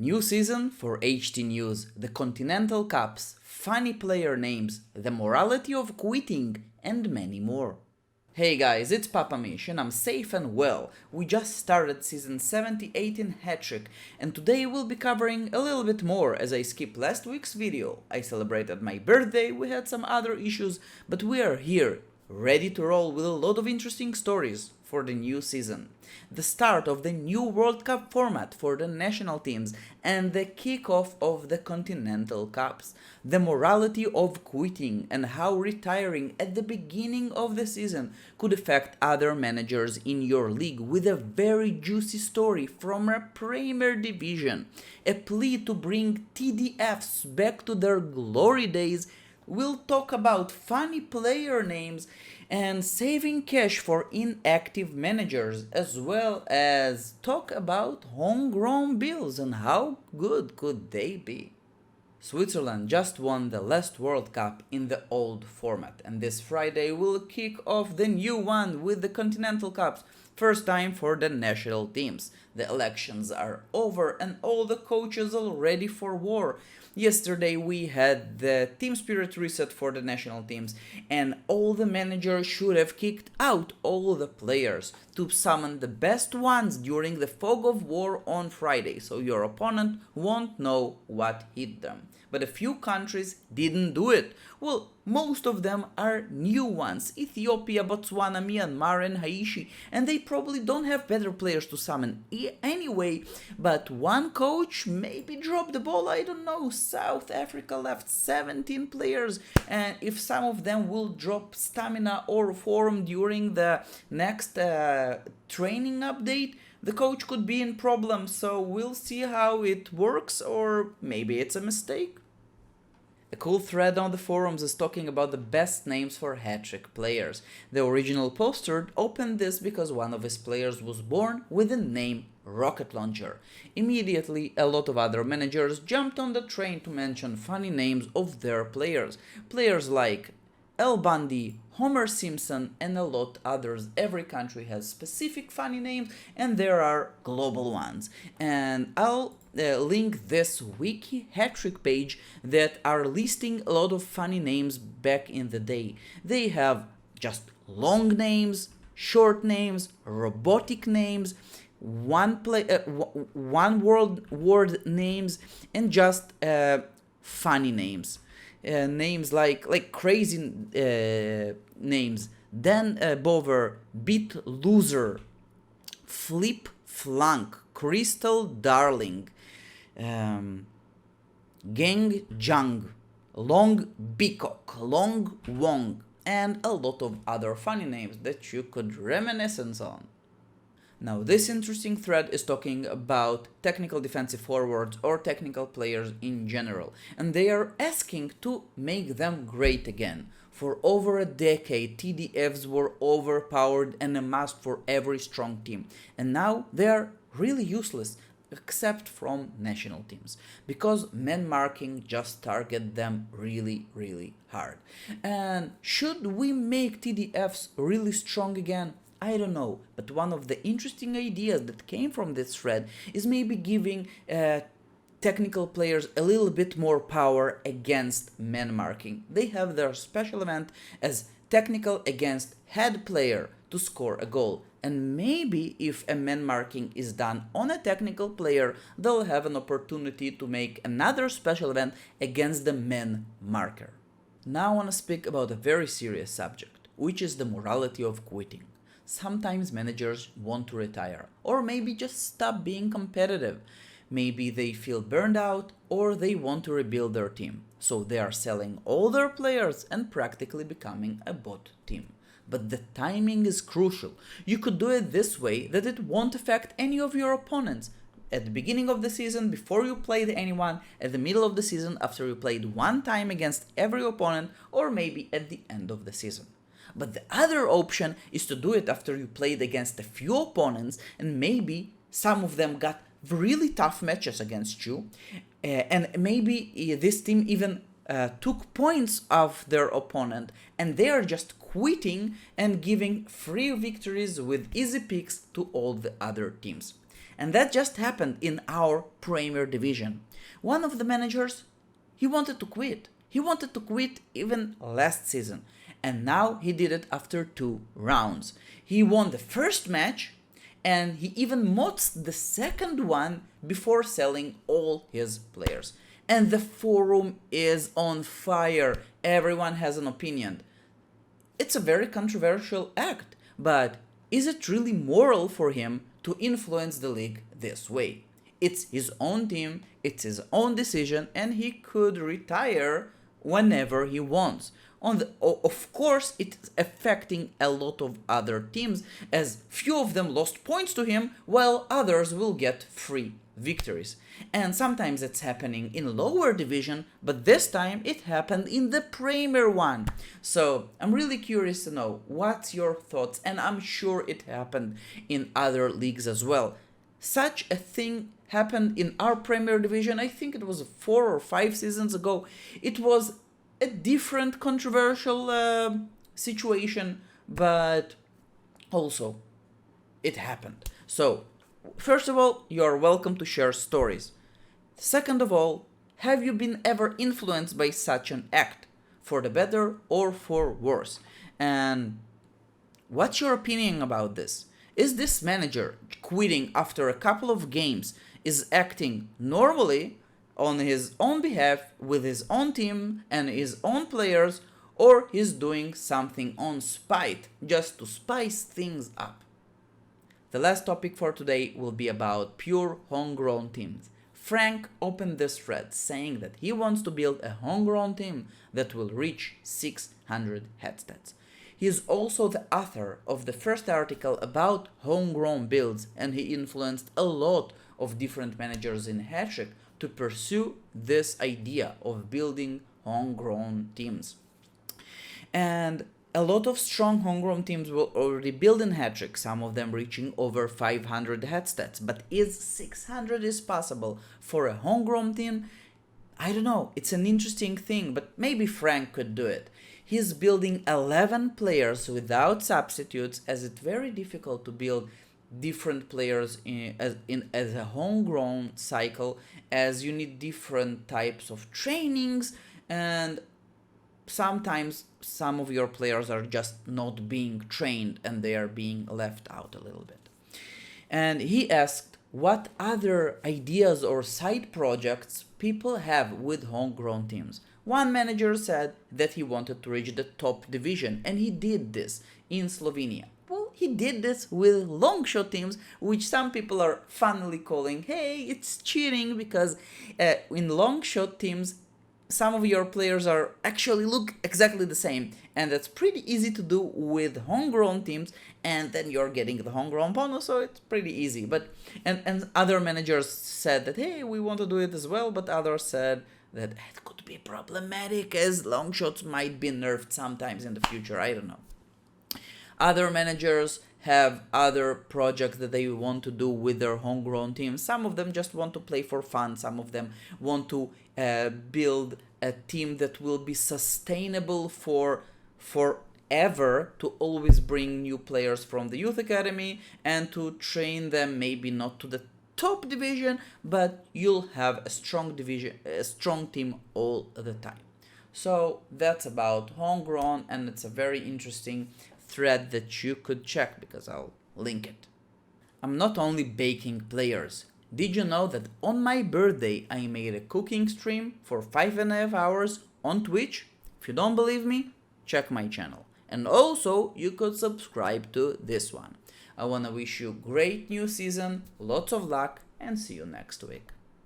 New season for HT News, the Continental Cups, funny player names, the morality of quitting, and many more. Hey guys, it's Papa Mish and I'm safe and well. We just started season 78 in Hattrick and today we'll be covering a little bit more as I skip last week's video. I celebrated my birthday, we had some other issues, but we are here, ready to roll with a lot of interesting stories for the new season. The start of the new World Cup format for the national teams and the kickoff of the Continental Cups. The morality of quitting and how retiring at the beginning of the season could affect other managers in your league with a very juicy story from a Premier Division. A plea to bring TDFs back to their glory days. We'll talk about funny player names and saving cash for inactive managers, as well as talk about homegrown bills and how good could they be. Switzerland just won the last World Cup in the old format, and this Friday will kick off the new one with the Continental Cups, first time for the national teams. The elections are over and all the coaches are ready for war. Yesterday we had the team spirit reset for the national teams and all the managers should have kicked out all the players to summon the best ones during the fog of war on Friday, so your opponent won't know what hit them. But a few countries didn't do it. Well, most of them are new ones: Ethiopia, Botswana, Myanmar and Haiti, and they probably don't have better players to summon anyway, but one coach maybe dropped the ball, I don't know. South Africa left 17 players, and if some of them will drop stamina or form during the next training update, the coach could be in problem, so we'll see how it works, or maybe it's a mistake. A cool thread on the forums is talking about the best names for Hattrick players. The original poster opened this because one of his players was born with the name Rocket Launcher. Immediately, a lot of other managers jumped on the train to mention funny names of their players. Players like El Bundy, Homer Simpson, and a lot others. Every country has specific funny names, and there are global ones. And I'll link this wiki Hattrick page that are listing a lot of funny names back in the day. They have just long names, short names, robotic names, one word names, and just funny names. Names like crazy names: Dan Bover, Beat Loser, Flip Flunk, Crystal Darling, Gang Jung, Long Peacock, Long Wong, and a lot of other funny names that you could reminisce on. Now, this interesting thread is talking about technical defensive forwards or technical players in general, and they are asking to make them great again. For over a decade, TDFs were overpowered and a must for every strong team, and now they are really useless, except from national teams, because man marking just target them really hard. And should we make TDFs really strong again? I don't know, but one of the interesting ideas that came from this thread is maybe giving technical players a little bit more power against man marking. They have their special event as technical against head player to score a goal, and maybe if a man marking is done on a technical player, they'll have an opportunity to make another special event against the man marker. Now I want to speak about a very serious subject, which is the morality of quitting. Sometimes managers want to retire, or maybe just stop being competitive. Maybe they feel burned out, or they want to rebuild their team. So they are selling all their players and practically becoming a bot team. But the timing is crucial. You could do it this way that it won't affect any of your opponents. At the beginning of the season, before you played anyone, at the middle of the season, after you played one time against every opponent, or maybe at the end of the season. But the other option is to do it after you played against a few opponents and maybe some of them got really tough matches against you, and maybe this team even took points of their opponent and they are just quitting and giving free victories with easy picks to all the other teams. And that just happened in our Premier Division. One of the managers, he wanted to quit. He wanted to quit even last season. And now he did it after 2 rounds. He won the first match and he even motzed the second one before selling all his players. And the forum is on fire. Everyone has an opinion. It's a very controversial act, but is it really moral for him to influence the league this way? It's his own team, it's his own decision, and he could retire whenever he wants. Of course, it's affecting a lot of other teams, as few of them lost points to him, while others will get free victories. And sometimes it's happening in lower division, but this time it happened in the Premier one. So I'm really curious to know what's your thoughts, and I'm sure it happened in other leagues as well. Such a thing happened in our Premier Division, I think it was 4 or 5 seasons ago. It was a different controversial situation, but also it happened. So first of all, you're welcome to share stories. Second of all, have you been ever influenced by such an act, for the better or for worse? And what's your opinion about this? Is this manager quitting after a couple of games is acting normally on his own behalf with his own team and his own players, or he's doing something on spite just to spice things up? The last topic for today will be about pure homegrown teams. Frank opened this thread saying that he wants to build a homegrown team that will reach 600 head stats. He is also the author of the first article about homegrown builds, and he influenced a lot of different managers in Hattrick to pursue this idea of building homegrown teams. And a lot of strong homegrown teams were already built in Hattrick, some of them reaching over 500 head stats. But is 600 is possible for a homegrown team? I don't know, it's an interesting thing, but maybe Frank could do it. He's building 11 players without substitutes, as it's very difficult to build different players as a homegrown cycle, as you need different types of trainings, and sometimes some of your players are just not being trained and they are being left out a little bit. And he asked what other ideas or side projects people have with homegrown teams. One manager said that he wanted to reach the top division, and he did this in Slovenia. Well, he did this with long shot teams, which some people are funnily calling, hey, it's cheating, because in long shot teams some of your players are actually look exactly the same, and that's pretty easy to do with homegrown teams, and then you're getting the homegrown bonus, so it's pretty easy. But and other managers said that, hey, we want to do it as well, but others said that it could be problematic, as long shots might be nerfed sometimes in the future, I don't know. Other managers have other projects that they want to do with their homegrown team. Some of them just want to play for fun. Some of them want to build a team that will be sustainable for forever, to always bring new players from the youth academy and to train them, maybe not to the top division, but you'll have a strong team all the time. So that's about homegrown, and it's a very interesting thread that you could check, because I'll link it. I'm not only baking players. Did you know that on my birthday I made a cooking stream for 5.5 hours on Twitch? If you don't believe me, check my channel. And also you could subscribe to this one. I wanna wish you great new season, lots of luck, and see you next week.